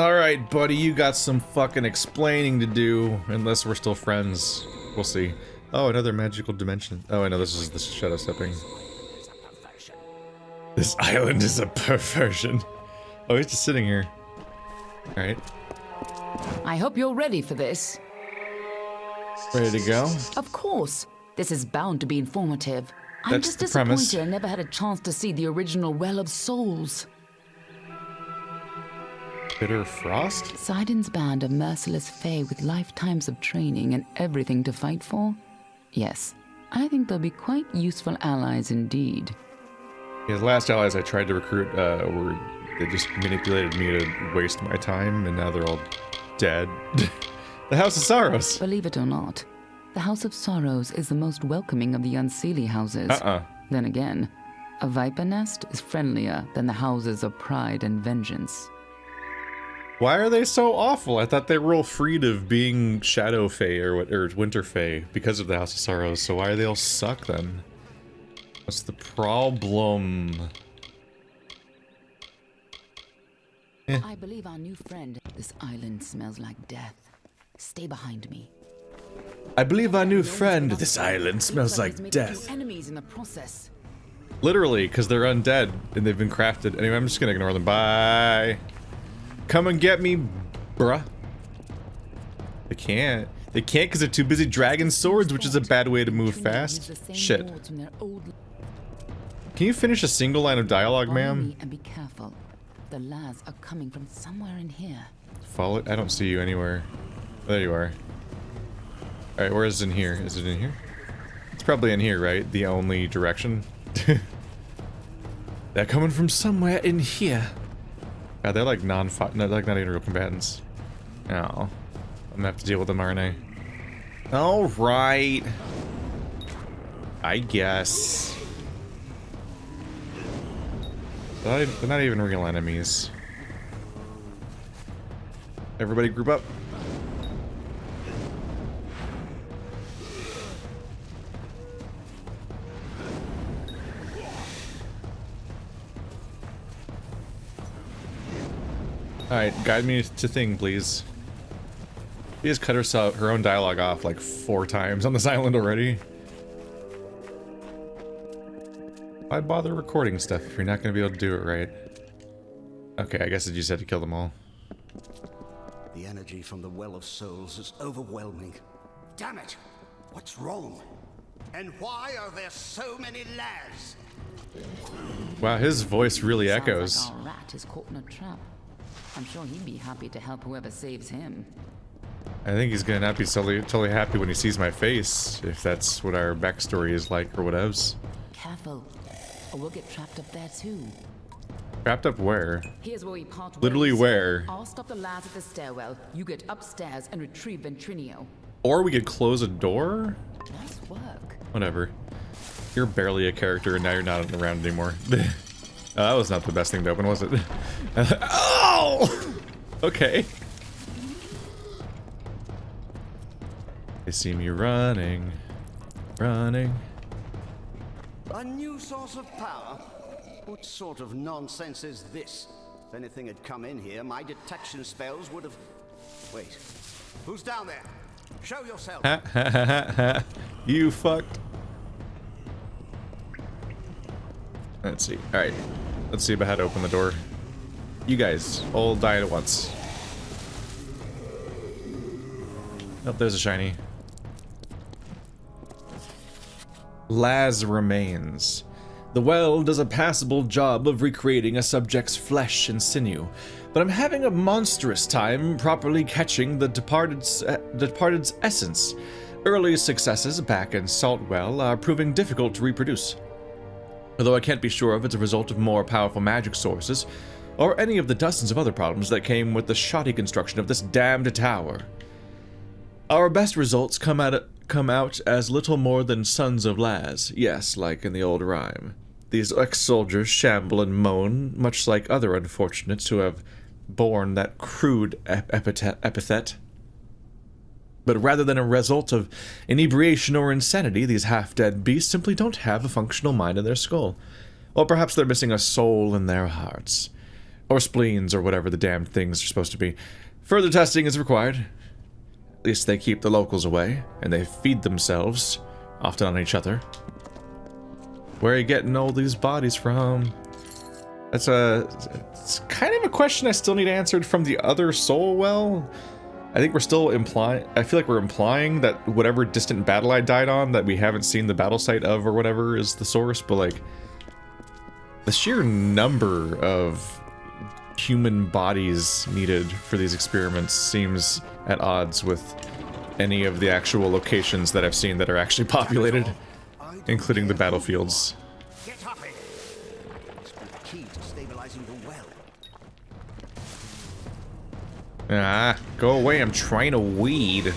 Alright, buddy, you got some fucking explaining to do, unless we're still friends. We'll see. Oh, another magical dimension. Oh, I know, this is the shadow stepping. This island is a perversion. Oh, he's just sitting here. Alright. I hope you're ready for this. Ready to go? Of course. This is bound to be informative. I'm That's just the disappointed premise. I never had a chance to see the original Well of Souls. Bitter Frost? Sidon's band of merciless fae with lifetimes of training and everything to fight for? Yes, I think they'll be quite useful allies indeed. Yeah, the last allies I tried to recruit they just manipulated me to waste my time, and now they're all dead. The House of Sorrows! Believe it or not, the House of Sorrows is the most welcoming of the Unseelie houses. Then again, a viper nest is friendlier than the houses of pride and vengeance. Why are they so awful? I thought they were all freed of being Shadow Fae or Winter Fae because of the House of Sorrows, so why do they all suck then? What's the problem? I believe our new friend. This island smells like death. Stay behind me. I believe our new friend. This island smells like death. Enemies in the process. Literally, because they're undead and they've been crafted. Anyway, I'm just gonna ignore them. Bye. Come and get me, bruh. They can't. They can't because they're too busy dragging swords, which is a bad way to move fast. Shit. Can you finish a single line of dialogue, ma'am? And be careful. The lads are coming from somewhere in here. Follow it? I don't see you anywhere. There you are. Alright, where is it in here? Is it in here? It's probably in here, right? The only direction. They're coming from somewhere in here. God, they're like they're like not even real combatants. Oh. I'm gonna have to deal with them, aren't I? Alright. I guess. They're not even real enemies. Everybody group up. Alright, guide me to thing, please. She has cut her own dialogue off like 4 times on this island already. Why bother recording stuff if you're not going to be able to do it right? Okay, I guess I just had to kill them all. The energy from the Well of Souls is overwhelming. Damn it! What's wrong? And why are there so many lads? Wow, his voice really echoes. Sounds like our rat is caught in a trap. I'm sure he'd be happy to help whoever saves him. I think he's gonna not be totally happy when he sees my face, if that's what our backstory is like or whatevs. Careful, or we'll get trapped up there too. Trapped up where? Here's where we part ways. Literally where? I'll stop the lads at the stairwell. You get upstairs and retrieve Ventrinio. Or we could close a door? Nice work. Whatever. You're barely a character and now you're not around anymore. That was not the best thing to open, was it? Oh! Okay. They see me running. Running. A new source of power? What sort of nonsense is this? If anything had come in here, my detection spells would have... Wait. Who's down there? Show yourself. Ha ha ha ha ha. You fucked. Let's see. Alright. Let's see about how to open the door. You guys all die at once. Oh, there's a shiny. Laz remains. The well does a passable job of recreating a subject's flesh and sinew, but I'm having a monstrous time properly catching the departed's essence. Early successes back in Saltwell are proving difficult to reproduce. Although I can't be sure if it's a result of more powerful magic sources, or any of the dozens of other problems that came with the shoddy construction of this damned tower. Our best results come out as little more than sons of Laz, yes, like in the old rhyme. These ex-soldiers shamble and moan, much like other unfortunates who have borne that crude epithet. But rather than a result of inebriation or insanity, these half-dead beasts simply don't have a functional mind in their skull. Or perhaps they're missing a soul in their hearts. Or spleens, or whatever the damned things are supposed to be. Further testing is required. At least they keep the locals away, and they feed themselves, often on each other. Where are you getting all these bodies from? It's kind of a question I still need answered from the other soul well. I think we're still implying, I feel like we're implying that whatever distant battle I died on that we haven't seen the battle site of or whatever is the source, but like, the sheer number of human bodies needed for these experiments seems at odds with any of the actual locations that I've seen that are actually populated, including the battlefields. Get up here. This will be key to stabilizing the well. Ah, go away, I'm trying to weed.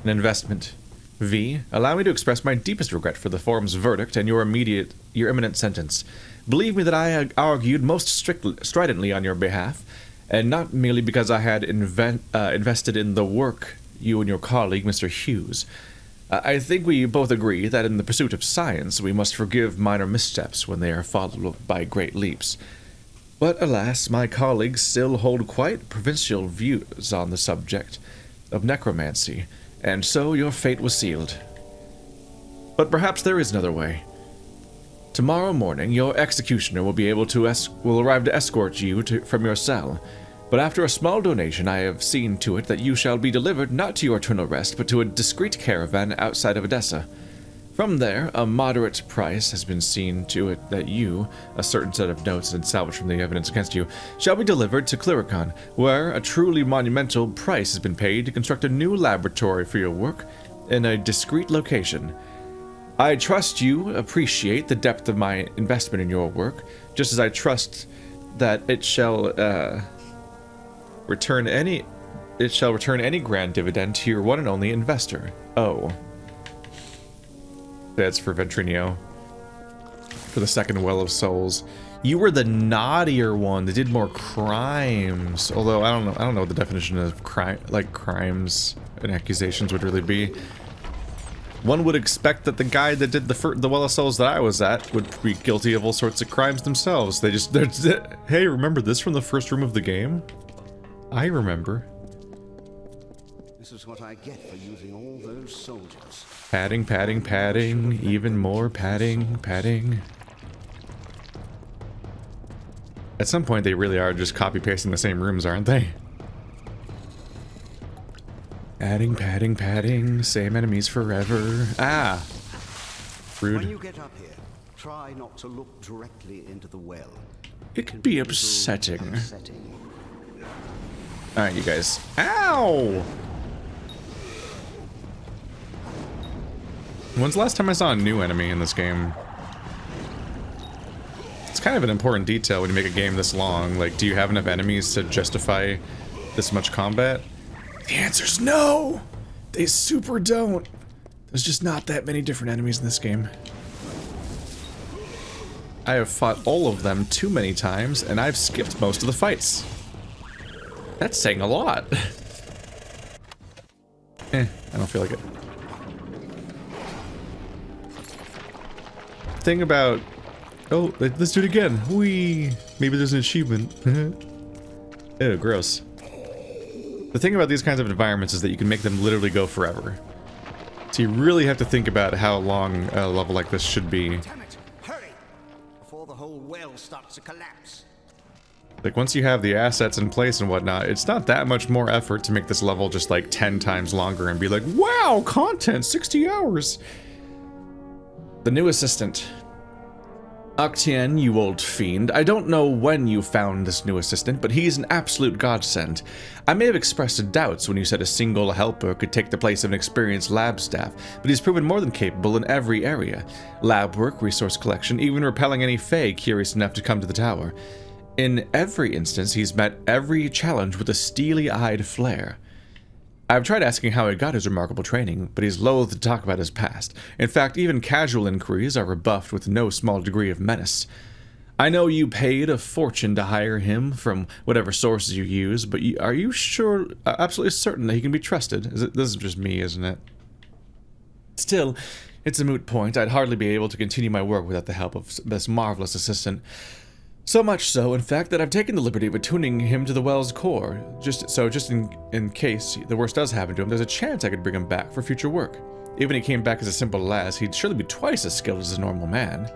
An investment. V, allow me to express my deepest regret for the forum's verdict and your imminent sentence. Believe me that I argued most stridently on your behalf, and not merely because I had invested in the work you and your colleague, Mr. Hughes. I think we both agree that in the pursuit of science, we must forgive minor missteps when they are followed by great leaps. But alas, my colleagues still hold quite provincial views on the subject of necromancy, and so your fate was sealed. But perhaps there is another way. Tomorrow morning, your executioner will arrive to escort you from your cell. But after a small donation, I have seen to it that you shall be delivered not to your eternal rest, but to a discreet caravan outside of Edessa. From there, a moderate price has been seen to it that you, a certain set of notes and salvaged from the evidence against you, shall be delivered to Clyricon, where a truly monumental price has been paid to construct a new laboratory for your work in a discreet location. I trust you appreciate the depth of my investment in your work, just as I trust that it shall return any grand dividend to your one and only investor. Oh. That's for Ventrinio. For the second Well of Souls. You were the naughtier one that did more crimes. Although I don't know what the definition of crimes and accusations would really be. One would expect that the guy that did the Well of Souls that I was at would be guilty of all sorts of crimes themselves. Hey, remember this from the first room of the game? I remember. This is what I get for using all those soldiers. Padding, padding, padding, even more padding, padding. At some point, they really are just copy-pasting the same rooms, aren't they? Padding, padding, padding, same enemies forever. Ah! Rude. When you get up here, try not to look directly into the well. It could be upsetting. Alright, you guys. Ow! When's the last time I saw a new enemy in this game? It's kind of an important detail when you make a game this long. Like, do you have enough enemies to justify this much combat? The answer's no! They super don't. There's just not that many different enemies in this game. I have fought all of them too many times, and I've skipped most of the fights. That's saying a lot. I don't feel like it. Thing about... Oh, let's do it again. Whee! Maybe there's an achievement. Ew, gross. The thing about these kinds of environments is that you can make them literally go forever. So you really have to think about how long a level like this should be. Damn it! Hurry! Before the whole well starts to collapse. Like, once you have the assets in place and whatnot, it's not that much more effort to make this level just like 10 times longer and be like, wow, content, 60 hours! The new assistant. Octien, you old fiend. I don't know when you found this new assistant, but he's an absolute godsend. I may have expressed doubts when you said a single helper could take the place of an experienced lab staff, but he's proven more than capable in every area. Lab work, resource collection, even repelling any Fae curious enough to come to the tower. In every instance, he's met every challenge with a steely-eyed flair. I've tried asking how he got his remarkable training, but he's loath to talk about his past. In fact, even casual inquiries are rebuffed with no small degree of menace. I know you paid a fortune to hire him from whatever sources you use, but are you sure, absolutely certain that he can be trusted? This is just me, isn't it? Still, It's a moot point. I'd hardly be able to continue my work without the help of this marvelous assistant. So much so, in fact, that I've taken the liberty of attuning him to the well's core. Just in case the worst does happen to him, there's a chance I could bring him back for future work. Even if he came back as a simple lass, he'd surely be twice as skilled as a normal man.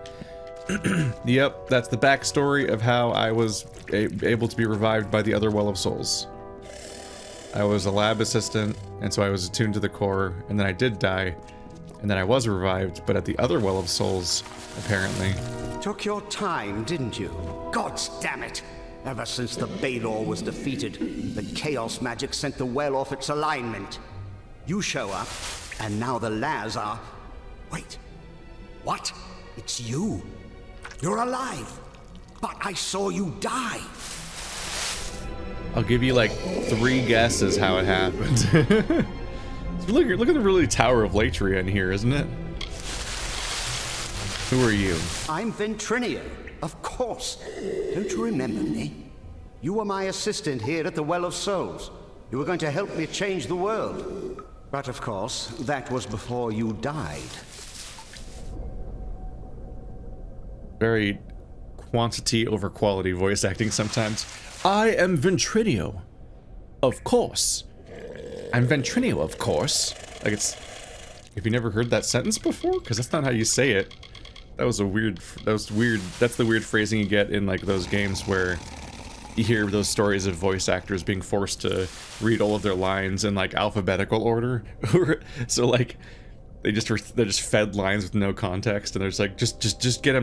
Yep, that's the backstory of how I was able to be revived by the other Well of Souls. I was a lab assistant, and so I was attuned to the core, and then I did die, and then I was revived, but at the other Well of Souls, apparently. Took your time, didn't you? Gods damn it! Ever since the Balor was defeated, the chaos magic sent the well off its alignment. You show up, and now the Laz are... Wait. What? It's you. You're alive. But I saw you die. I'll give you like 3 guesses how it happened. Look at the really Tower of Latria in here, isn't it? Who are you? I'm Ventrinio, of course. Don't you remember me? You were my assistant here at the Well of Souls. You were going to help me change the world. But of course, that was before you died. Very quantity over quality voice acting sometimes. I am Ventrinio. Of course. I'm Ventrinio, of course. Like it's... Have you never heard that sentence before? Because that's not how you say it. That was weird. That's the weird phrasing you get in like those games where you hear those stories of voice actors being forced to read all of their lines in like alphabetical order. So like they're just fed lines with no context, and there's like just get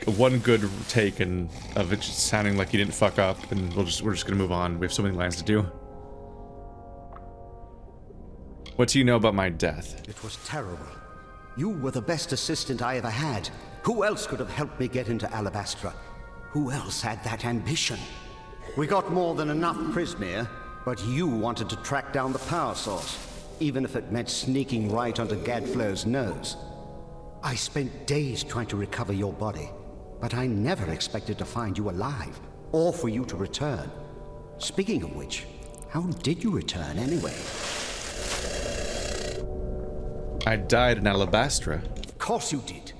one good take and of it just sounding like you didn't fuck up, and we're just gonna move on. We have so many lines to do. What do you know about my death? It was terrible. You were the best assistant I ever had. Who else could have helped me get into Alabastra? Who else had that ambition? We got more than enough Prismere, but you wanted to track down the power source, even if it meant sneaking right onto Gadflow's nose. I spent days trying to recover your body, but I never expected to find you alive, or for you to return. Speaking of which, how did you return anyway? I died in Alabastra. Of course you did.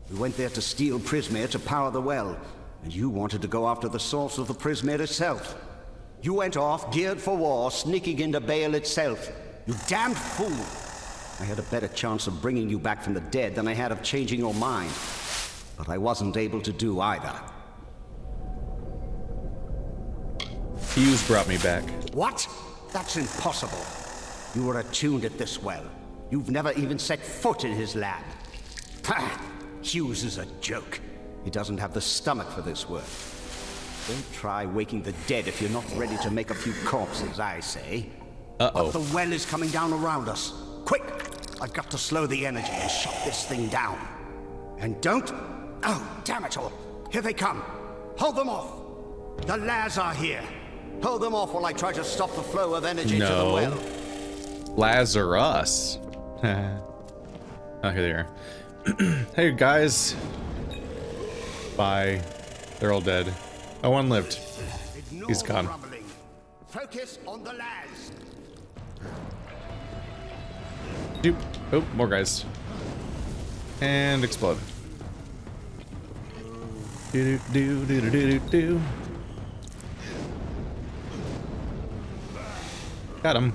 We went there to steal Prismere to power the well, and you wanted to go after the source of the Prismere itself. You went off, geared for war, sneaking into Baal itself. You damned fool! I had a better chance of bringing you back from the dead than I had of changing your mind. But I wasn't able to do either. Fuse brought me back. What? That's impossible. You were attuned at this well. You've never even set foot in his lab. Ha! Hughes is a joke. He doesn't have the stomach for this work. Don't try waking the dead if you're not ready to make a few corpses, I say. Uh-oh. But the well is coming down around us. Quick! I've got to slow the energy and shut this thing down. And don't... Oh, damn it all! Here they come! Hold them off! The Laz are here! Hold them off while I try to stop the flow of energy to the well. Lazarus. Oh, here they are. Hey, guys. Bye. They're all dead. Oh, one lived. Ignore He's gone. rumbling. Focus on the Laz. Doop. Oh, more guys. And explode. Do do do do do do do. Got him.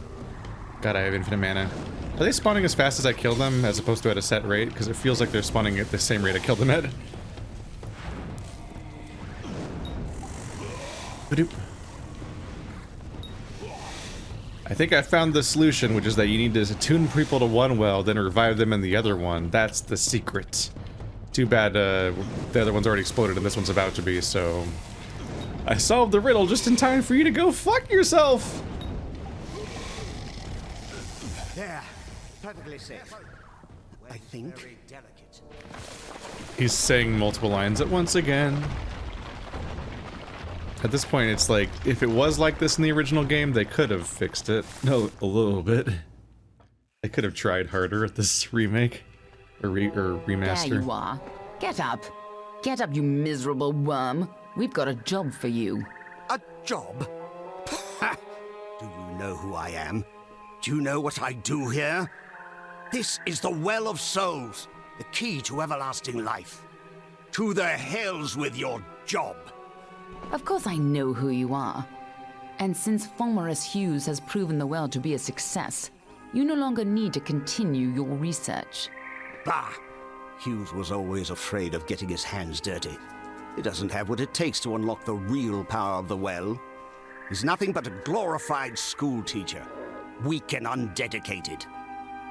God, I have infinite mana. Are they spawning as fast as I kill them, as opposed to at a set rate? Because it feels like they're spawning at the same rate I killed them at. Ba-doop. I think I found the solution, which is that you need to attune people to one well, then revive them in the other one. That's the secret. Too bad the other one's already exploded and this one's about to be, so... I solved the riddle just in time for you to go fuck yourself! There. Perfectly safe. I think. Very delicate. He's saying multiple lines at once again. At this point, it's like, if it was like this in the original game, they could have fixed it. No, a little bit. They could have tried harder at this remake. Or remaster. There you are. Get up. Get up, you miserable worm. We've got a job for you. A job? Do you know who I am? Do you know what I do here? This is the Well of Souls, the key to everlasting life. To the hells with your job. Of course I know who you are. And since Fulmerus Hughes has proven the well to be a success, you no longer need to continue your research. Bah! Hughes was always afraid of getting his hands dirty. He doesn't have what it takes to unlock the real power of the well. He's nothing but a glorified school teacher, weak and undedicated.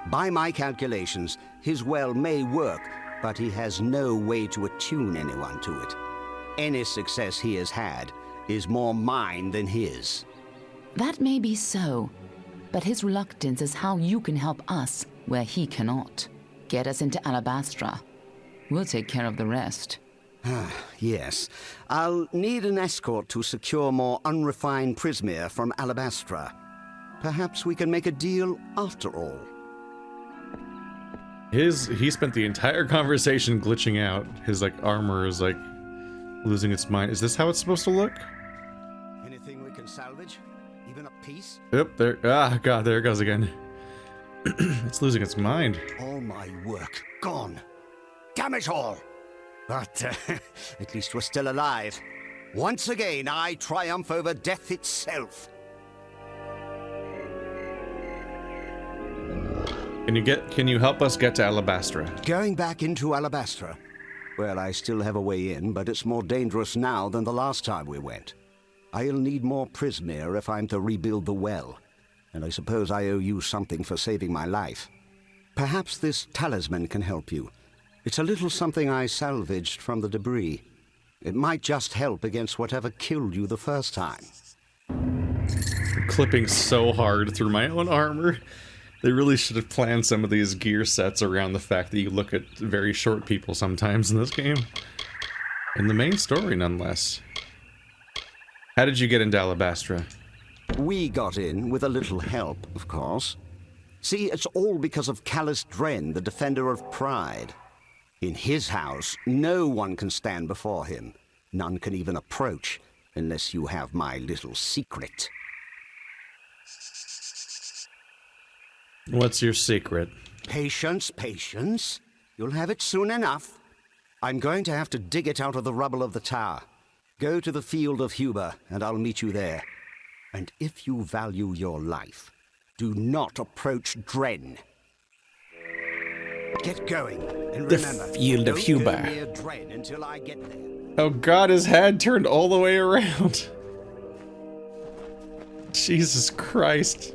By my calculations, his well may work, but he has no way to attune anyone to it. Any success he has had is more mine than his. That may be so, but his reluctance is how you can help us where he cannot. Get us into Alabastra. We'll take care of the rest. Yes. I'll need an escort to secure more unrefined prismere from Alabastra. Perhaps we can make a deal after all. He spent the entire conversation glitching out. His armor is losing its mind. Is this how it's supposed to look? Anything we can salvage? Even a piece? Yep, there. Ah, God, there it goes again. It's losing its mind. All my work gone. Damn it all! But at least we're still alive. Once again, I triumph over death itself. Can you help us get to Alabastra? Going back into Alabastra? Well, I still have a way in, but it's more dangerous now than the last time we went. I'll need more prismere if I'm to rebuild the well, and I suppose I owe you something for saving my life. Perhaps this talisman can help you. It's a little something I salvaged from the debris. It might just help against whatever killed you the first time. I'm clipping so hard through my own armor. They really should have planned some of these gear sets around the fact that you look at very short people sometimes in this game. In the main story, nonetheless. How did you get into Alabastra? We got in with a little help, of course. See, it's all because of Callous Dren, the defender of pride. In his house, no one can stand before him. None can even approach, unless you have my little secret. What's your secret? Patience, patience. You'll have it soon enough. I'm going to have to dig it out of the rubble of the tower. Go to the field of Huber, and I'll meet you there. And if you value your life, do not approach Dren. Get going, and remember, the field of Huber. Don't go near Dren until I get there. Oh God, his head turned all the way around. Jesus Christ.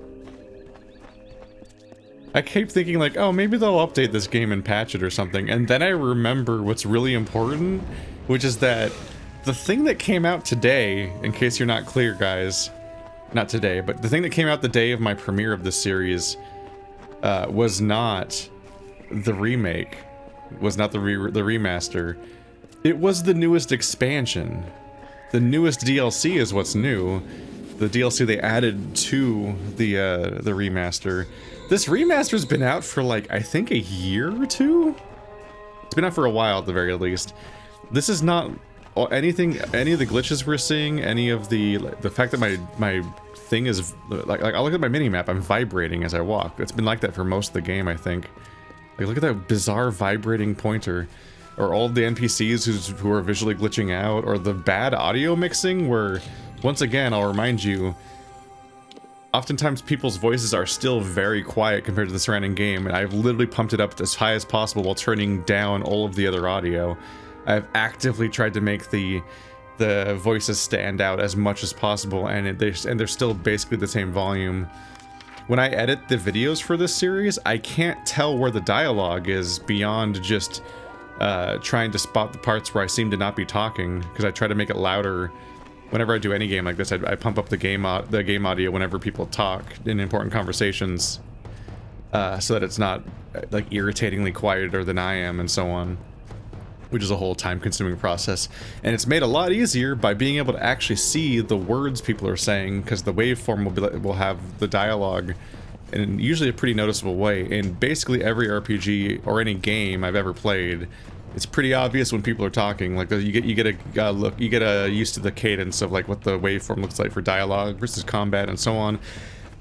I keep thinking oh, maybe they'll update this game and patch it or something, and then I remember what's really important, which is that the thing that came out today, in case you're not clear, guys, not today, but the thing that came out the day of my premiere of this series was not the remake, was not the remaster. It was the newest expansion. The newest DLC is what's new. The DLC they added to the remaster. This remaster's been out for I think a year or two? It's been out for a while at the very least. This is not any of the glitches we're seeing, any of the fact that my thing is I look at my minimap, I'm vibrating as I walk. It's been like that for most of the game, I think. Look at that bizarre vibrating pointer, or all of the NPCs who are visually glitching out, or the bad audio mixing where, once again, I'll remind you, oftentimes people's voices are still very quiet compared to the surrounding game, and I've literally pumped it up as high as possible while turning down all of the other audio. I've actively tried to make the voices stand out as much as possible, and they're still basically the same volume. When I edit the videos for this series, I can't tell where the dialogue is beyond just trying to spot the parts where I seem to not be talking, because I try to make it louder. Whenever I do any game like this, I pump up the game audio whenever people talk in important conversations, so that it's not irritatingly quieter than I am, and so on. Which is a whole time-consuming process, and it's made a lot easier by being able to actually see the words people are saying, because the waveform will have the dialogue in usually a pretty noticeable way. In basically every RPG or any game I've ever played, it's pretty obvious when people are talking. You get used to the cadence of what the waveform looks like for dialogue versus combat and so on.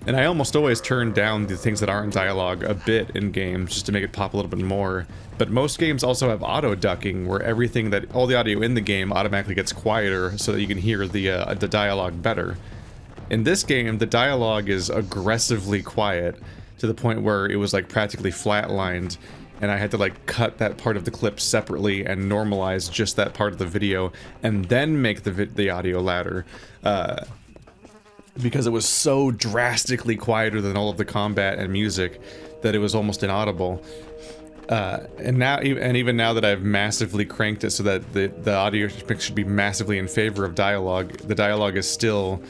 And I almost always turn down the things that aren't dialogue a bit in games just to make it pop a little bit more. But most games also have auto ducking, where all the audio in the game automatically gets quieter so that you can hear the dialogue better. In this game, the dialogue is aggressively quiet to the point where it was like practically flatlined, and I had to like cut that part of the clip separately and normalize just that part of the video and then make the audio louder. Because it was so drastically quieter than all of the combat and music that it was almost inaudible. And even now that I've massively cranked it so that the audio should be massively in favor of dialogue, the dialogue is still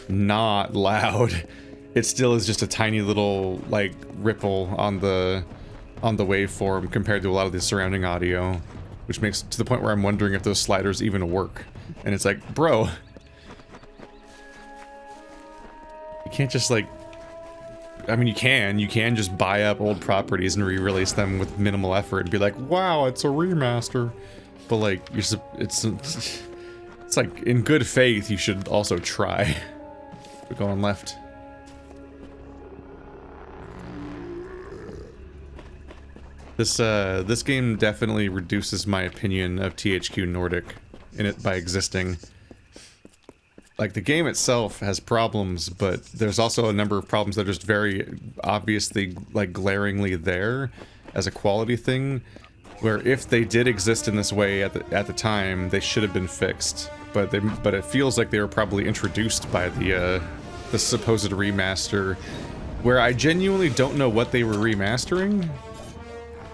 not loud. It still is just a tiny little like ripple on the waveform compared to a lot of the surrounding audio, which makes to the point where I'm wondering if those sliders even work. And it's like, bro, you can't just like, I mean, you can just buy up old properties and re-release them with minimal effort and be like, wow, it's a remaster. But like, it's like, in good faith, you should also try. We're going left. This game definitely reduces my opinion of THQ Nordic in it by existing. Like, the game itself has problems, but there's also a number of problems that are just very obviously, like, glaringly there as a quality thing, where if they did exist in this way at the time, they should have been fixed. But it feels like they were probably introduced by the supposed remaster, where I genuinely don't know what they were remastering.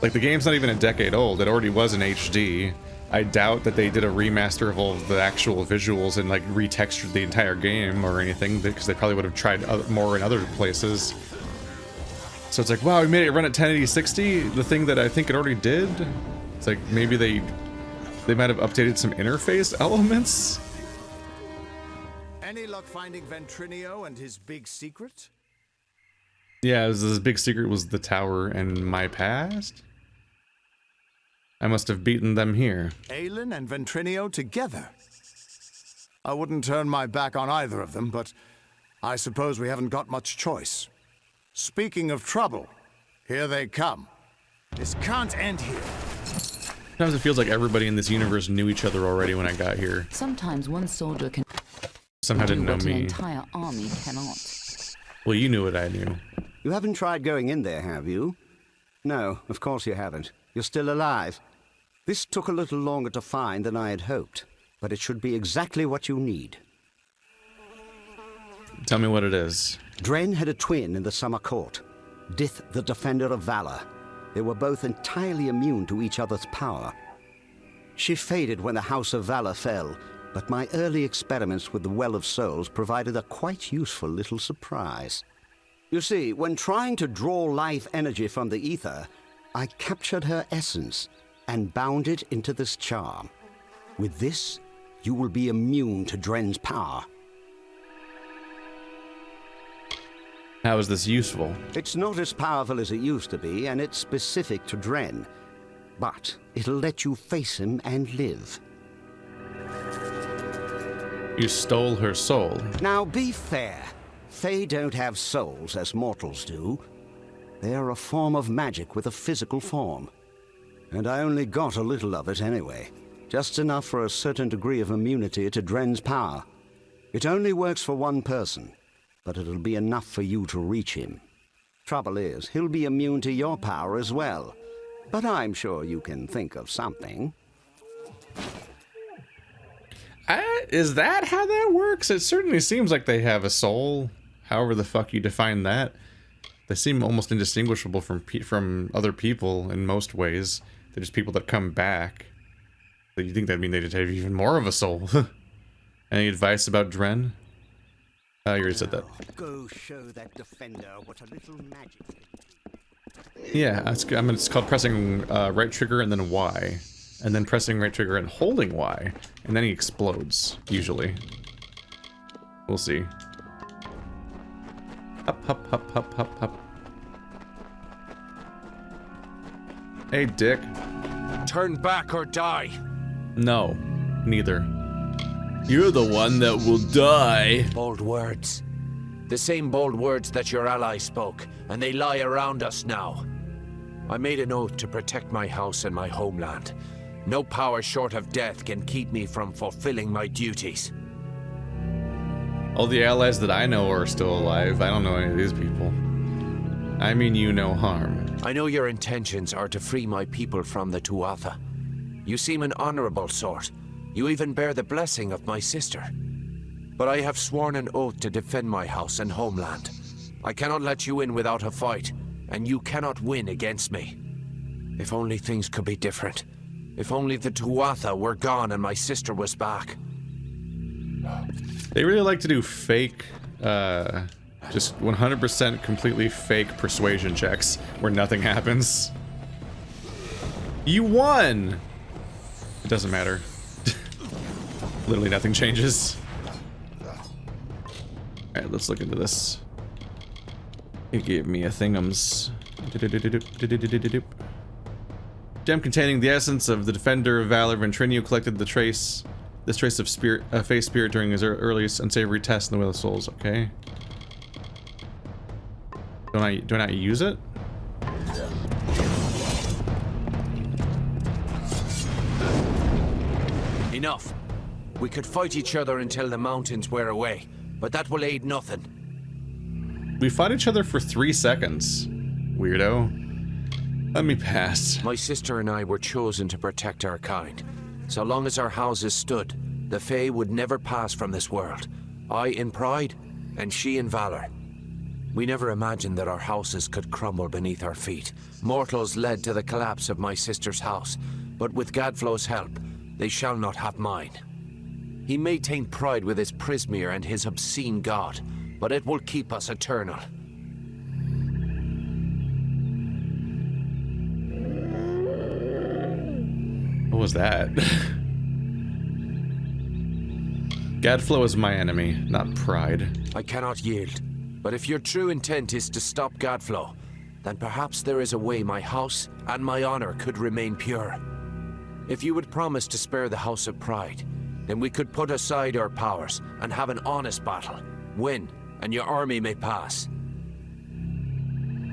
Like, the game's not even a decade old, it already was in HD. I doubt that they did a remaster of all of the actual visuals and like retextured the entire game or anything, because they probably would have tried more in other places. So it's like, wow, we made it run at 1080-60, the thing that I think it already did. It's like, maybe they might have updated some interface elements. Any luck finding Ventrinio and his big secret? Yeah, his big secret was the tower and my past. I must have beaten them here. Aelin and Ventrinio together? I wouldn't turn my back on either of them, but I suppose we haven't got much choice. Speaking of trouble, here they come. This can't end here. Sometimes it feels like everybody in this universe knew each other already when I got here. Sometimes one soldier can somehow didn't know what me. An entire army cannot. Well, you knew what I knew. You haven't tried going in there, have you? No, of course you haven't. You're still alive. This took a little longer to find than I had hoped, but it should be exactly what you need. Tell me what it is. Dren had a twin in the summer court, Dith the Defender of Valor. They were both entirely immune to each other's power. She faded when the House of Valor fell, but my early experiments with the Well of Souls provided a quite useful little surprise. You see, when trying to draw life energy from the ether, I captured her essence and bound it into this charm. With this, you will be immune to Dren's power. How is this useful? It's not as powerful as it used to be, and it's specific to Dren. But it'll let you face him and live. You stole her soul. Now be fair. Fae don't have souls as mortals do. They're a form of magic with a physical form. And I only got a little of it anyway. Just enough for a certain degree of immunity to Dren's power. It only works for one person, but it'll be enough for you to reach him. Trouble is, he'll be immune to your power as well. But I'm sure you can think of something. Is that how that works? It certainly seems like they have a soul. However the fuck you define that. They seem almost indistinguishable from other people in most ways. They're just people that come back. But you think that'd mean they'd have even more of a soul. Any advice about Dren? You already said that. Go show that defender what a little magic can do. Yeah, it's called pressing right trigger and then Y. And then pressing right trigger and holding Y. And then he explodes, usually. We'll see. Up, up, up, up, up, up. Hey, dick. Turn back or die. No, neither. You're the one that will die. Bold words. The same bold words that your ally spoke, and they lie around us now. I made an oath to protect my house and my homeland. No power short of death can keep me from fulfilling my duties. All the allies that I know are still alive. I don't know any of these people. I mean you no harm. I know your intentions are to free my people from the Tuatha. You seem an honorable sort. You even bear the blessing of my sister. But I have sworn an oath to defend my house and homeland. I cannot let you in without a fight, and you cannot win against me. If only things could be different. If only the Tuatha were gone and my sister was back. They really like to do fake, just 100% completely fake persuasion checks where nothing happens. You won! It doesn't matter. Literally nothing changes. Alright, let's look into this. It gave me a thingums. Gem containing the essence of the Defender of Valor. Ventrinio collected this trace of spirit, face spirit during his earliest unsavory test in the Wheel of Souls. Okay. Do I not use it? Enough. We could fight each other until the mountains wear away, but that will aid nothing. We fought each other for 3 seconds. Weirdo. Let me pass. My sister and I were chosen to protect our kind. So long as our houses stood, the Fae would never pass from this world. I in pride, and she in valor. We never imagined that our houses could crumble beneath our feet. Mortals led to the collapse of my sister's house, but with Gadflow's help, they shall not have mine. He may taint pride with his Prismere and his obscene god, but it will keep us eternal. What was that? Gadflow is my enemy, not pride. I cannot yield, but if your true intent is to stop Gadflow, then perhaps there is a way my house and my honor could remain pure. If you would promise to spare the House of Pride, then we could put aside our powers and have an honest battle. Win, and your army may pass.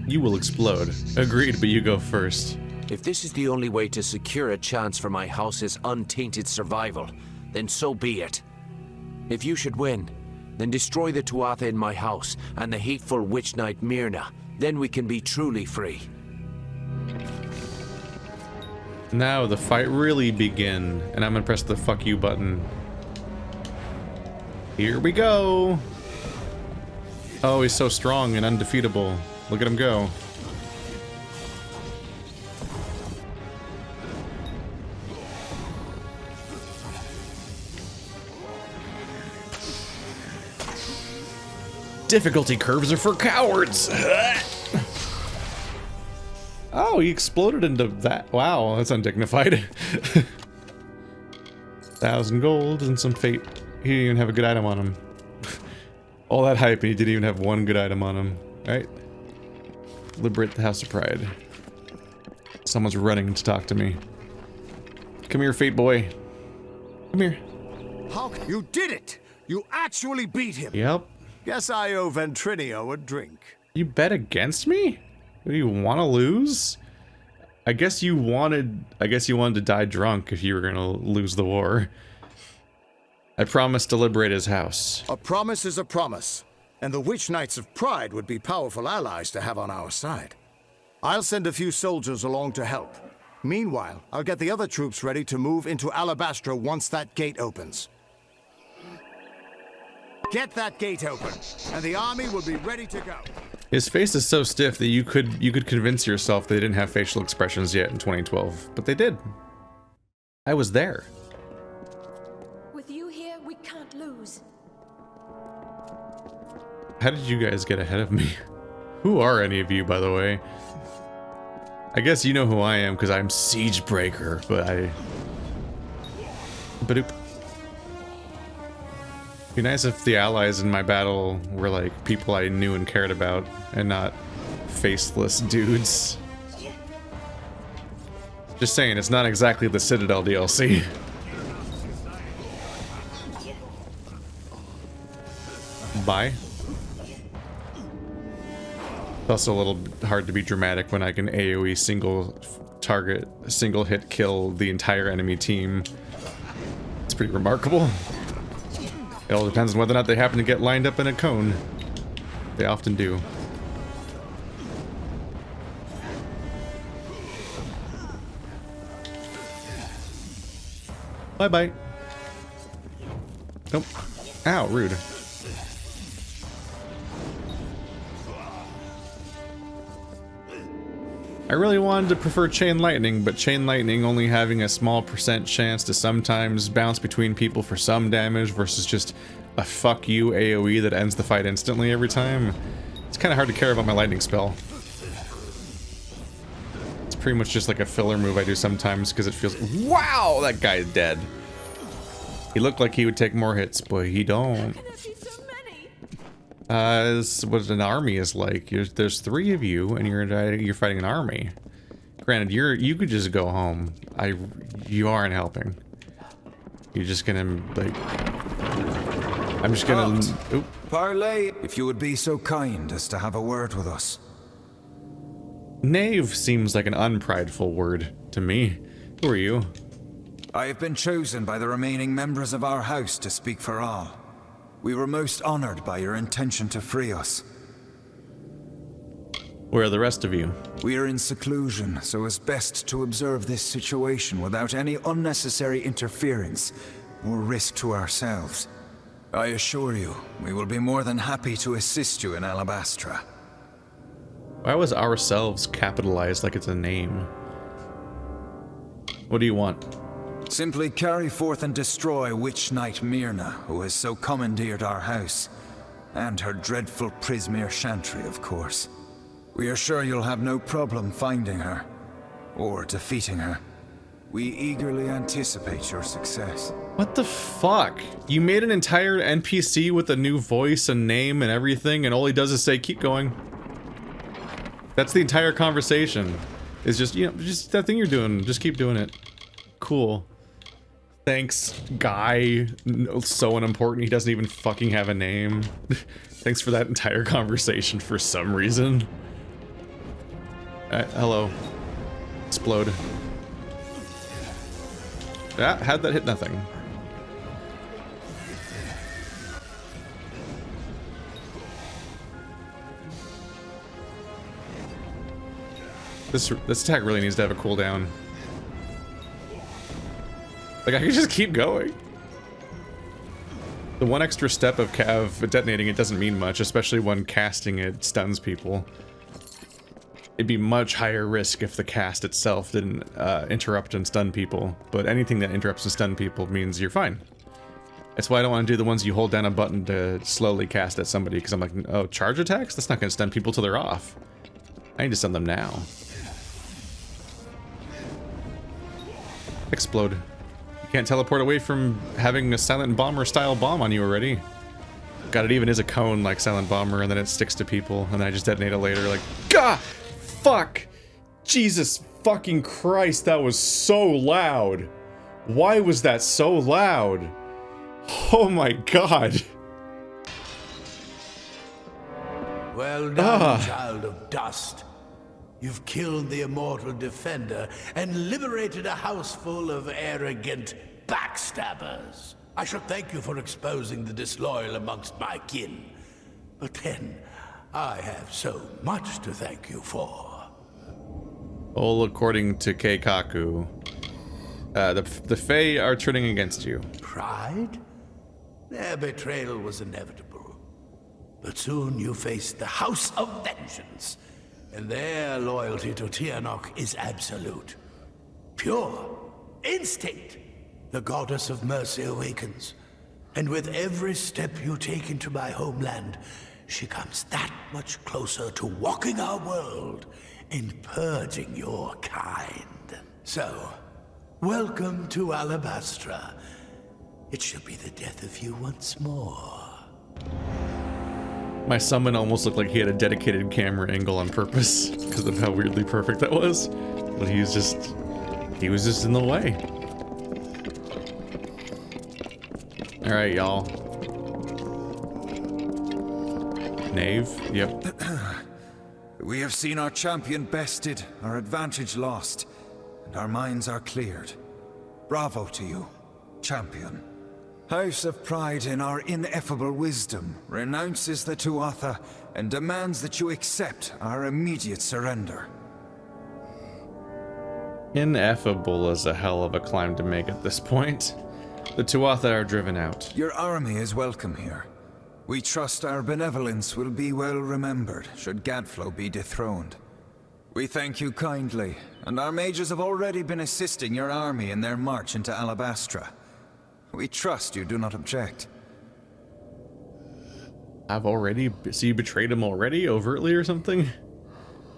You will explode. Agreed, but you go first. If this is the only way to secure a chance for my house's untainted survival, then so be it. If you should win, then destroy the Tuatha in my house and the hateful witch knight Myrna. Then we can be truly free. Now the fight really begin, and I'm gonna press the fuck you button. Here we go. Oh, he's so strong and undefeatable. Look at him go. Difficulty curves are for cowards. Oh, he exploded into that. Wow, that's undignified. 1,000 gold and some fate. He didn't even have a good item on him. All that hype and he didn't even have one good item on him. Alright. Liberate the House of Pride. Someone's running to talk to me. Come here, fate boy. Come here. How? You did it! You actually beat him! Yep. Guess I owe Ventrinio a drink. You bet against me? Do you want to lose? I guess you wanted to die drunk if you were gonna lose the war. I promised to liberate his house. A promise is a promise, and the Witch Knights of Pride would be powerful allies to have on our side. I'll send a few soldiers along to help. Meanwhile, I'll get the other troops ready to move into Alabastra once that gate opens. Get that gate open, and the army will be ready to go. His face is so stiff that you could convince yourself they didn't have facial expressions yet in 2012, but they did. I was there. With you here, we can't lose. How did you guys get ahead of me? Who are any of you, by the way? I guess you know who I am because I'm Siegebreaker, but Badoop. Be nice if the allies in my battle were like people I knew and cared about, and not faceless dudes. Just saying, it's not exactly the Citadel DLC. Bye. It's also a little hard to be dramatic when I can AoE single target, single hit kill the entire enemy team. It's pretty remarkable. It all depends on whether or not they happen to get lined up in a cone. They often do. Bye-bye. Nope. Ow, rude. I really wanted to prefer Chain Lightning, but Chain Lightning only having a small % chance to sometimes bounce between people for some damage versus just a fuck you AoE that ends the fight instantly every time. It's kind of hard to care about my lightning spell. It's pretty much just like a filler move I do sometimes because it feels... Wow! That guy's dead. He looked like he would take more hits, but he don't. This is what an army is like. There's 3 of you, and you're fighting an army. Granted, you could just go home. You aren't helping. You're just gonna like. I'm just gonna. Oop. Parlay, if you would be so kind as to have a word with us. Knave seems like an unprideful word to me. Who are you? I have been chosen by the remaining members of our house to speak for all. We were most honored by your intention to free us. Where are the rest of you? We are in seclusion, so it's best to observe this situation without any unnecessary interference or risk to ourselves. I assure you, we will be more than happy to assist you in Alabastra. Why was ourselves capitalized like it's a name? What do you want? Simply carry forth and destroy Witch Knight Myrna, who has so commandeered our house. And her dreadful Prismere Chantry, of course. We are sure you'll have no problem finding her, or defeating her. We eagerly anticipate your success. What the fuck? You made an entire NPC with a new voice and name and everything, and all he does is say, keep going. That's the entire conversation. It's just, you know, just that thing you're doing, just keep doing it. Cool. Thanks, guy. So unimportant, he doesn't even fucking have a name. Thanks for that entire conversation for some reason. Hello. Explode. Ah, how'd that hit nothing? This attack really needs to have a cooldown. Like, I can just keep going. The one extra step of Cav detonating it doesn't mean much, especially when casting it stuns people. It'd be much higher risk if the cast itself didn't interrupt and stun people, but anything that interrupts and stun people means you're fine. That's why I don't want to do the ones you hold down a button to slowly cast at somebody, because I'm like, oh, charge attacks? That's not going to stun people till they're off. I need to stun them now. Explode. You can't teleport away from having a Silent Bomber style bomb on you already. God, it even is a cone like Silent Bomber, and then it sticks to people, and then I just detonate it later like, gah! Fuck! Jesus fucking Christ, that was so loud. Why was that so loud? Oh my god. Well done, child of dust. You've killed the immortal defender and liberated a house full of arrogant backstabbers. I should thank you for exposing the disloyal amongst my kin. But then, I have so much to thank you for. Well, according to Keikaku, the Fae are turning against you. Pride? Their betrayal was inevitable. But soon you faced the House of Vengeance, and their loyalty to Tianok is absolute. Pure. Instinct. The goddess of mercy awakens. And with every step you take into my homeland, she comes that much closer to walking our world and purging your kind. So, welcome to Alabastra. It shall be the death of you once more. My summon almost looked like he had a dedicated camera angle on purpose because of how weirdly perfect that was. But he was just in the way. All right, y'all. Knave, yep. We have seen our champion bested, our advantage lost, and our minds are cleared. Bravo to you, champion. House of Pride, in our ineffable wisdom, renounces the Tuatha and demands that you accept our immediate surrender. Ineffable is a hell of a climb to make at this point. The Tuatha are driven out. Your army is welcome here. We trust our benevolence will be well remembered should Gadflow be dethroned. We thank you kindly, and our mages have already been assisting your army in their march into Alabastra. We trust you do not object. So you betrayed him already, overtly or something?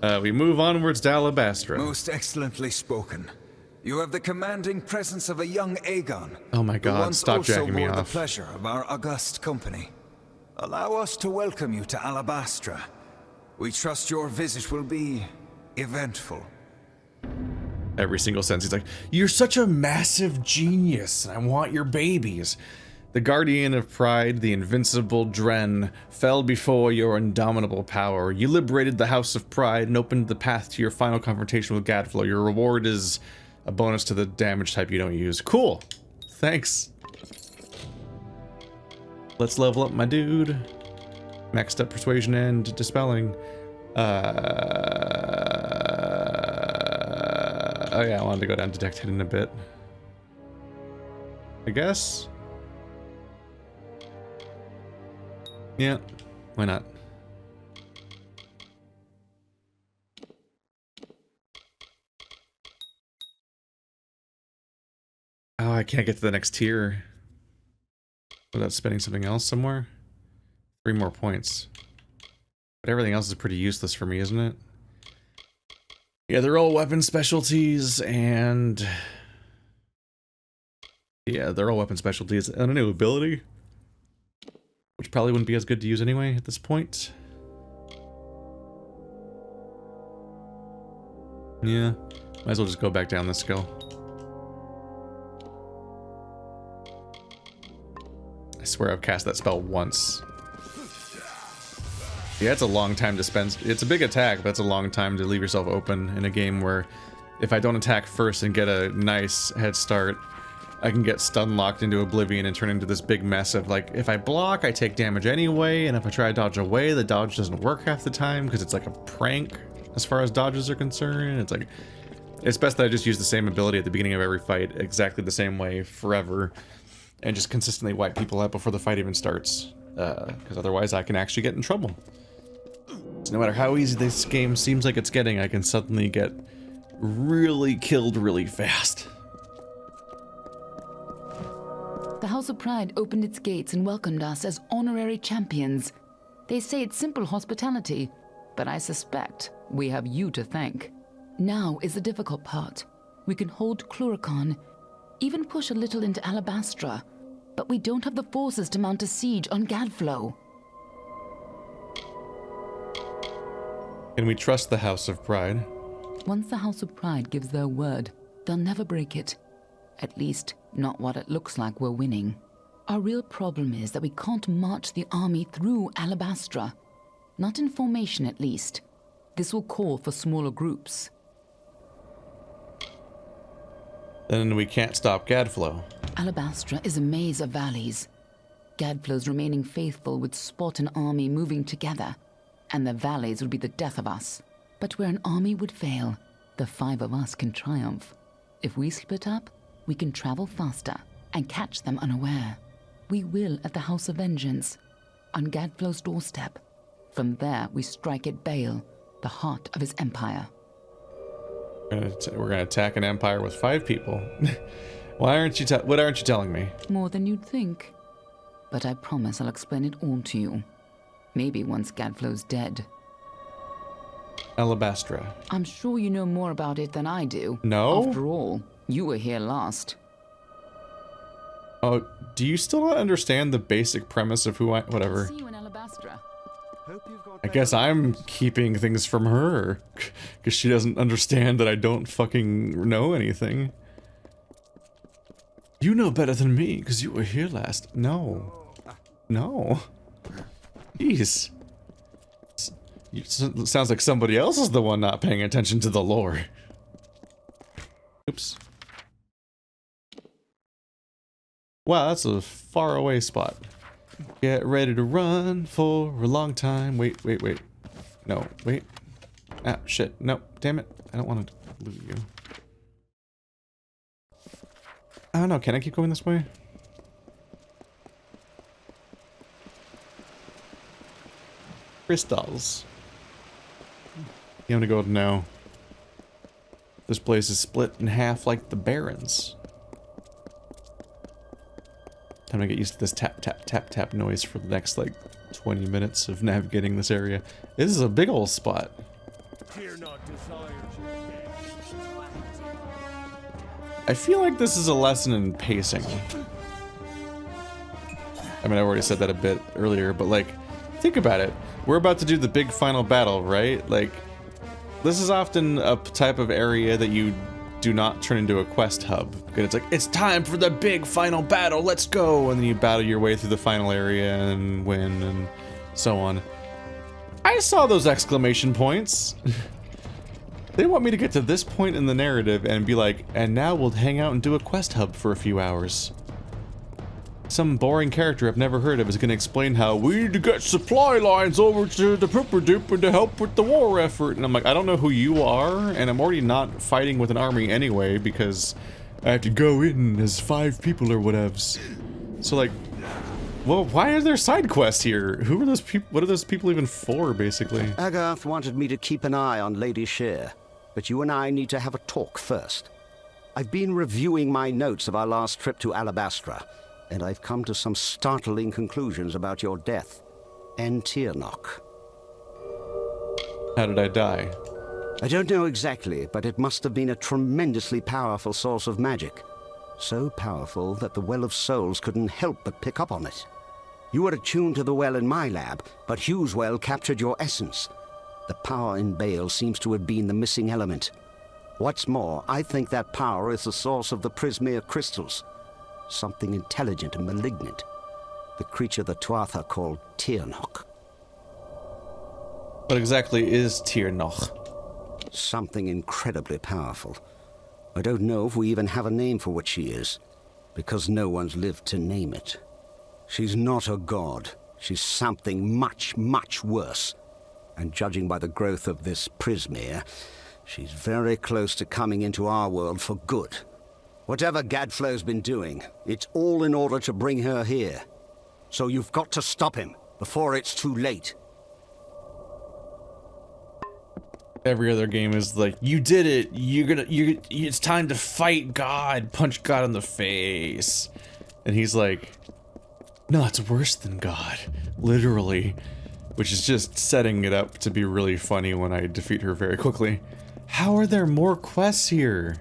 We move onwards to Alabastra. Most excellently spoken. You have the commanding presence of a young Aegon. Oh my god, stop jacking me off. Who once also bore the pleasure of our august company. Allow us to welcome you to Alabastra. We trust your visit will be eventful. Every single sentence he's like, "You're such a massive genius, and I want your babies." The guardian of pride, the invincible Dren, fell before your indomitable power. You liberated the House of Pride and opened the path to your final confrontation with Gadflow. Your reward is a bonus to the damage type you don't use. Cool. Thanks. Let's level up my dude. Maxed up persuasion and dispelling. Oh yeah, I wanted to go down detect hidden a bit. I guess. Yeah, why not? Oh, I can't get to the next tier without spending something else somewhere. 3 more points. But everything else is pretty useless for me, isn't it? Yeah, they're all weapon specialties, and... yeah, they're all weapon specialties and a new ability. Which probably wouldn't be as good to use anyway at this point. Yeah, might as well just go back down this skill. I swear I've cast that spell once. Yeah, it's a long time to spend. It's a big attack, but it's a long time to leave yourself open in a game where if I don't attack first and get a nice head start, I can get stun locked into oblivion and turn into this big mess of like, if I block, I take damage anyway, and if I try to dodge away, the dodge doesn't work half the time because it's like a prank as far as dodges are concerned. It's like, it's best that I just use the same ability at the beginning of every fight exactly the same way forever and just consistently wipe people out before the fight even starts, because otherwise I can actually get in trouble. So no matter how easy this game seems like it's getting, I can suddenly get really killed really fast. The House of Pride opened its gates and welcomed us as honorary champions. They say it's simple hospitality, but I suspect we have you to thank. Now is the difficult part. We can hold Cluricon, even push a little into Alabastra, but we don't have the forces to mount a siege on Gadflow. Can we trust the House of Pride? Once the House of Pride gives their word, they'll never break it. At least, not what it looks like we're winning. Our real problem is that we can't march the army through Alabastra. Not in formation, at least. This will call for smaller groups. Then we can't stop Gadflow. Alabastra is a maze of valleys. Gadflow's remaining faithful would spot an army moving together, and the valleys would be the death of us. But where an army would fail, the 5 of us can triumph. If we split up, we can travel faster and catch them unaware. We will at the House of Vengeance, on Gadflow's doorstep. From there, we strike at Bale, the heart of his empire. We're gonna attack an empire with 5 people. What aren't you telling me? More than you'd think. But I promise I'll explain it all to you. Maybe once Gadflow's dead. Alabastra. I'm sure you know more about it than I do. No? After all, you were here last. Oh, do you still not understand the basic premise of who I... whatever. See you in Alabastra. I guess I'm keeping things from her, because she doesn't understand that I don't fucking know anything. You know better than me, because you were here last. No. No. Jeez. Sounds like somebody else is the one not paying attention to the lore. Oops. Wow, that's a far away spot. Get ready to run for a long time. Wait. No, wait. Ah, shit. No, damn it. I don't want to loot you. I don't know. Can I keep going this way? Crystals. You want to go no. This place is split in half like the Barrens. Time to get used to this tap, tap, tap, tap noise for the next, like, 20 minutes of navigating this area. This is a big old spot. I feel like this is a lesson in pacing. I mean, I already said that a bit earlier, but, like, think about it. We're about to do the big final battle, right? Like, this is often a type of area that you do not turn into a quest hub. Because it's like, it's time for the big final battle, let's go! And then you battle your way through the final area and win and so on. I saw those exclamation points. They want me to get to this point in the narrative and be like, and now we'll hang out and do a quest hub for a few hours. Some boring character I've never heard of is going to explain how we need to get supply lines over to the Pipper-Dipper to help with the war effort. And I'm like, I don't know who you are, and I'm already not fighting with an army anyway because I have to go in as 5 people or whatevs. So like, well, why are there side quests here? Who are those people? What are those people even for, basically? Agarth wanted me to keep an eye on Lady Shear, but you and I need to have a talk first. I've been reviewing my notes of our last trip to Alabastra, and I've come to some startling conclusions about your death and Tirnoch. How did I die? I don't know exactly, but it must have been a tremendously powerful source of magic. So powerful that the Well of Souls couldn't help but pick up on it. You were attuned to the well in my lab, but Hugh's well captured your essence. The power in Bale seems to have been the missing element. What's more, I think that power is the source of the Prismere crystals. Something intelligent and malignant. The creature the Tuatha called Tirnoch. What exactly is Tirnoch? Something incredibly powerful. I don't know if we even have a name for what she is, because no one's lived to name it. She's not a god. She's something much, much worse. And judging by the growth of this Prismere, she's very close to coming into our world for good. Whatever Gadflow's been doing, it's all in order to bring her here. So you've got to stop him before it's too late. Every other game is like, you did it. It's time to fight God. Punch God in the face. And he's like, no, it's worse than God. Literally. Which is just setting it up to be really funny when I defeat her very quickly. How are there more quests here?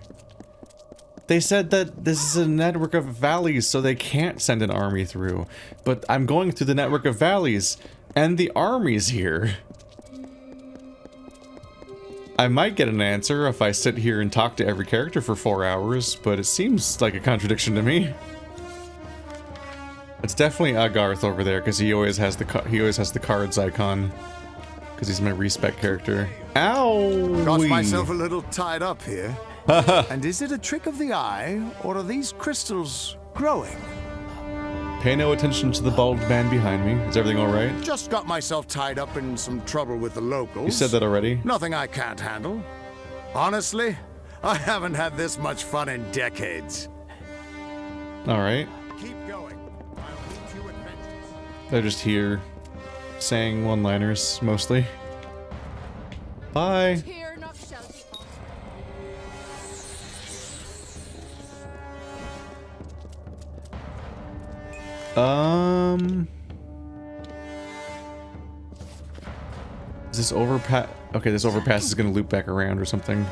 They said that this is a network of valleys, so they can't send an army through. But I'm going through the network of valleys, and the army's here. I might get an answer if I sit here and talk to every character for 4 hours, but it seems like a contradiction to me. It's definitely Agarth over there, because he always has the cards icon. Because he's my respec character. Ow! Got myself a little tied up here. And is it a trick of the eye, or are these crystals growing? Pay no attention to the bald man behind me. Is everything alright? Just got myself tied up in some trouble with the locals. You said that already? Nothing I can't handle. Honestly, I haven't had this much fun in decades. Alright. Keep going. I'll meet you at vengeance. They're just here saying one-liners, mostly. Bye. Is this overpass? Okay, this overpass is gonna loop back around or something.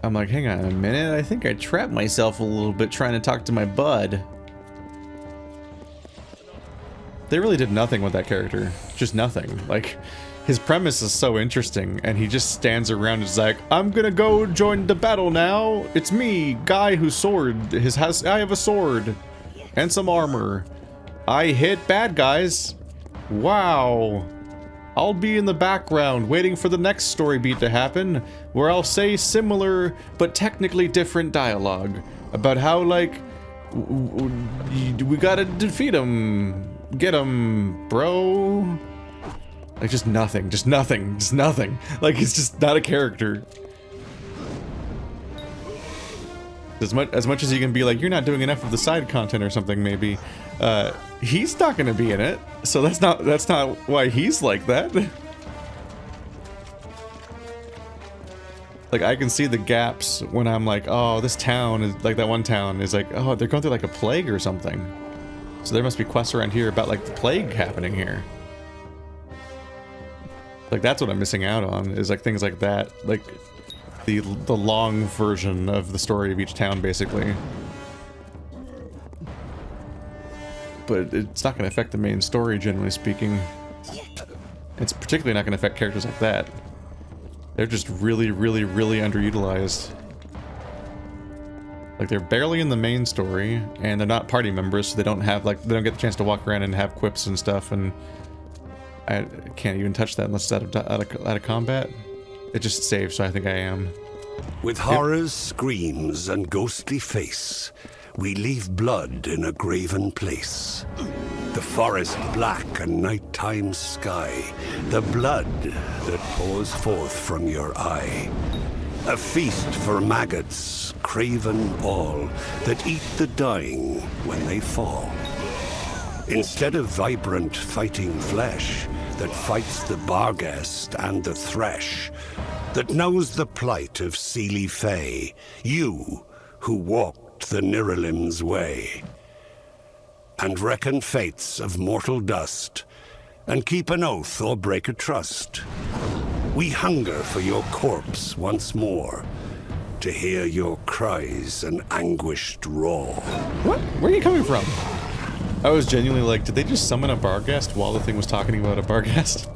I'm like, hang on a minute, I think I trapped myself a little bit trying to talk to my bud. They really did nothing with that character. Just nothing. Like, his premise is so interesting, and he just stands around and is like, I'm gonna go join the battle now. It's me, guy whose sword, I have a sword. And some armor. I hit bad guys. Wow. I'll be in the background waiting for the next story beat to happen, where I'll say similar but technically different dialogue about how, like, we gotta defeat him, get him, bro. Like, just nothing. Like, it's just not a character. As much as you can be like, you're not doing enough of the side content or something, maybe. He's not gonna be in it, so that's not why he's like that. Like, I can see the gaps when I'm like, oh, this town is like, that one town is like, oh, they're going through like a plague or something. So there must be quests around here about like the plague happening here. Like, that's what I'm missing out on, is like things like that, like the long version of the story of each town, basically. But it's not going to affect the main story, generally speaking. It's particularly not going to affect characters like that. They're just really underutilized. Like, they're barely in the main story, and they're not party members, so they don't have, like, they don't get the chance to walk around and have quips and stuff, and I can't even touch that unless it's out of combat. It just saves, so I think I am. With horror's screams and ghostly face, we leave blood in a graven place. The forest black and nighttime sky, the blood that pours forth from your eye. A feast for maggots, craven all, that eat the dying when they fall. Instead of vibrant fighting flesh that fights the barghest and the thresh, that knows the plight of Seelie Fae, you who walked the Niralim's way, and reckon fates of mortal dust, and keep an oath or break a trust. We hunger for your corpse once more, to hear your cries and anguished roar. What? Where are you coming from? I was genuinely like, did they just summon a barghest while the thing was talking about a barghest?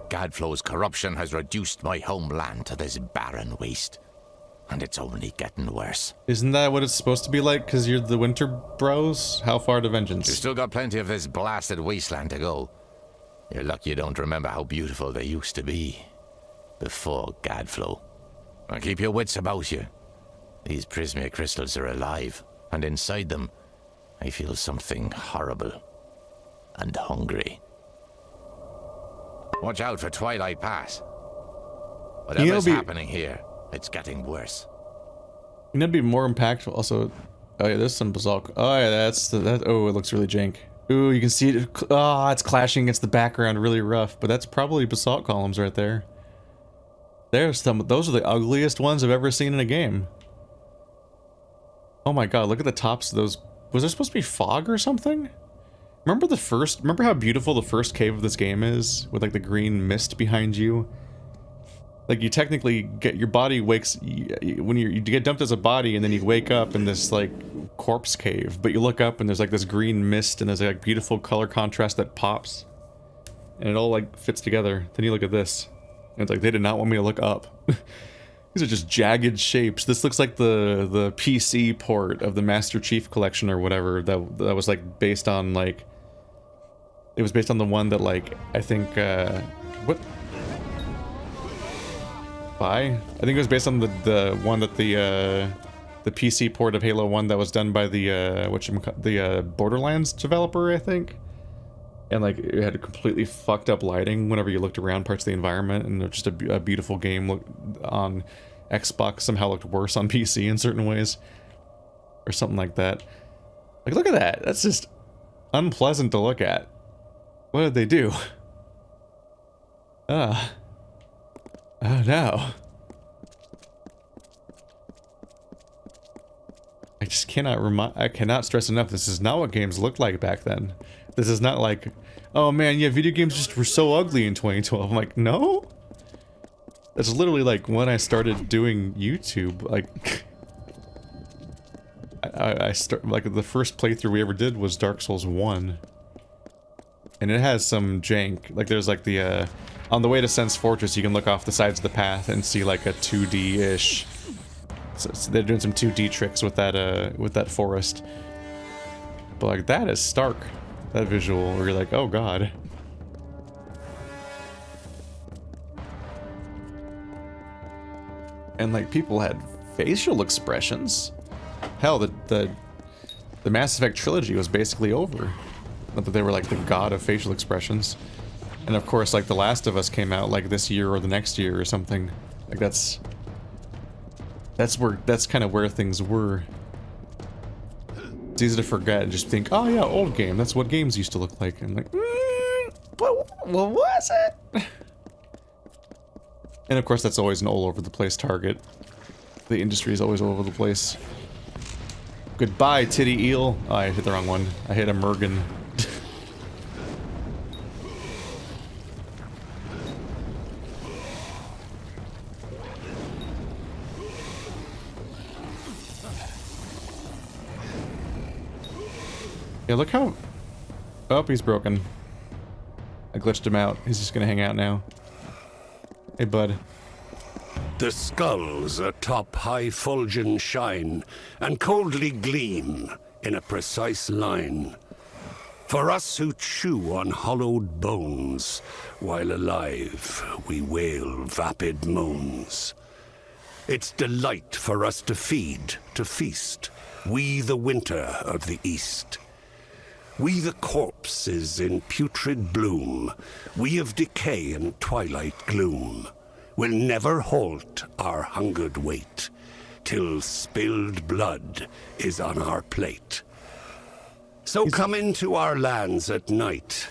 Gadflow's corruption has reduced my homeland to this barren waste. And it's only getting worse. Isn't that what it's supposed to be like? Because you're the Winter Bros? How far to vengeance? You've still got plenty of this blasted wasteland to go. You're lucky you don't remember how beautiful they used to be. Before Gadflow. And keep your wits about you. These Prismia crystals are alive. And inside them, I feel something horrible. And hungry. Watch out for Twilight Pass. Whatever's happening here, it's getting worse. You know, it'd be more impactful. Also, oh yeah, there's some basalt. Oh yeah, that. Oh, it looks really jank. Ooh, you can see it. Ah, it's clashing against the background, really rough. But that's probably basalt columns right there. There's some. Those are the ugliest ones I've ever seen in a game. Oh my god, look at the tops of those. Was there supposed to be fog or something? Remember how beautiful the first cave of this game is? With like the green mist behind you? Like, you technically get, your body wakes, when you get dumped as a body and then you wake up in this like corpse cave, but you look up and there's like this green mist and there's like beautiful color contrast that pops. And it all like fits together. Then you look at this and it's like, they did not want me to look up. These are just jagged shapes. This looks like the PC port of the Master Chief Collection or whatever that was like based on like, it was based on the one that like, I think, what? I think it was based on the one that the PC port of Halo 1 that was done by the Borderlands developer, I think. And like, it had completely fucked up lighting whenever you looked around parts of the environment, and just a beautiful game on Xbox somehow looked worse on PC in certain ways. Or something like that. Like, look at that. That's just unpleasant to look at. What did they do? Oh no. I just I cannot stress enough, this is not what games looked like back then. This is not like, oh man, yeah, video games just were so ugly in 2012. I'm like, no? That's literally like when I started doing YouTube, like, like the first playthrough we ever did was Dark Souls 1. And it has some jank, like there's like the, on the way to Sense Fortress, you can look off the sides of the path and see like a 2D-ish. So they're doing some 2D tricks with that forest. But like, that is stark. That visual where you're like, oh god. And like people had facial expressions. Hell, the Mass Effect trilogy was basically over. Not that they were like the god of facial expressions. And of course, like The Last of Us came out like this year or the next year or something. Like that's kind of where things were. It's easy to forget and just think, oh yeah, old game. That's what games used to look like. And like, what was it? And of course, that's always an all over the place target. The industry is always all over the place. Goodbye, titty eel. Oh, I hit the wrong one. I hit a Mergen. Yeah, look how... Oh, he's broken. I glitched him out. He's just gonna hang out now. Hey, bud. The skulls atop high fulgen shine, and coldly gleam in a precise line. For us who chew on hollowed bones, while alive we wail vapid moans. It's delight for us to feed, to feast, we the winter of the east. We the corpses in putrid bloom, we of decay and twilight gloom, will never halt our hungered wait, till spilled blood is on our plate. So come into our lands at night,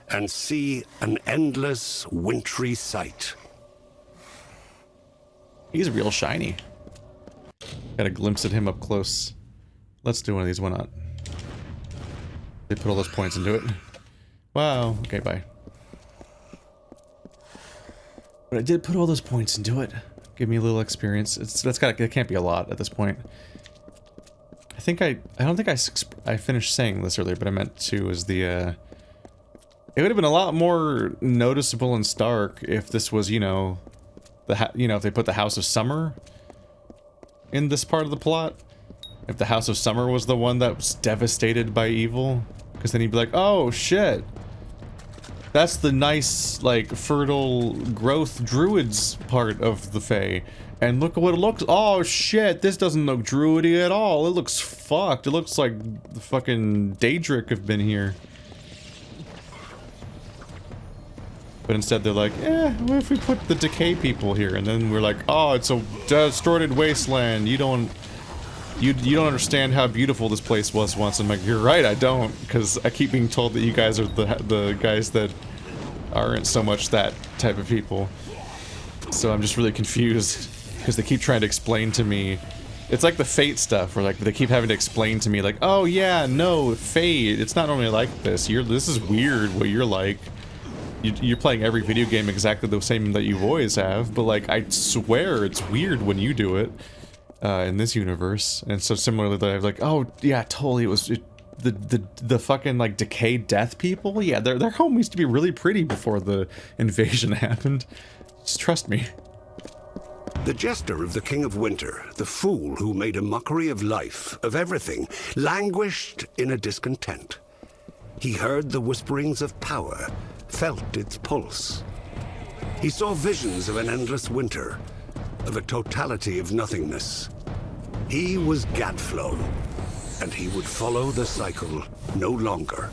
and see an endless wintry sight. He's real shiny. Got a glimpse at him up close. Let's do one of these, why not? They put all those points into it. Wow, okay, bye. But I did put all those points into it. Give me a little experience. It can't be a lot at this point. I don't think I finished saying this earlier, but I meant to, is the, it would have been a lot more noticeable and stark if this was, you know, if they put the House of Summer in this part of the plot. If the House of Summer was the one that was devastated by evil, because then he'd be like, oh shit, that's the nice, like, fertile growth druids part of the Fae. And look at what it looks, oh shit, this doesn't look druidy at all. It looks fucked. It looks like the fucking Daedric have been here. But instead they're like, what if we put the decay people here? And then we're like, oh, it's a distorted wasteland. You don't understand how beautiful this place was once. I'm like, you're right, I don't, because I keep being told that you guys are the guys that aren't so much that type of people. So I'm just really confused, because they keep trying to explain to me. It's like the Fate stuff, where like they keep having to explain to me, like, oh yeah, no, Fate, it's not normally like this. This is weird what you're like. You're playing every video game exactly the same that you always have, but like, I swear it's weird when you do it. In this universe. And so similarly, they're like, oh yeah, totally, it was the fucking like decayed death people. Yeah, their home used to be really pretty before the invasion happened. Just trust me. The jester of the King of Winter, the fool who made a mockery of life, of everything, languished in a discontent. He heard the whisperings of power, felt its pulse. He saw visions of an endless winter, of a totality of nothingness. He was Gadflow, and he would follow the cycle no longer.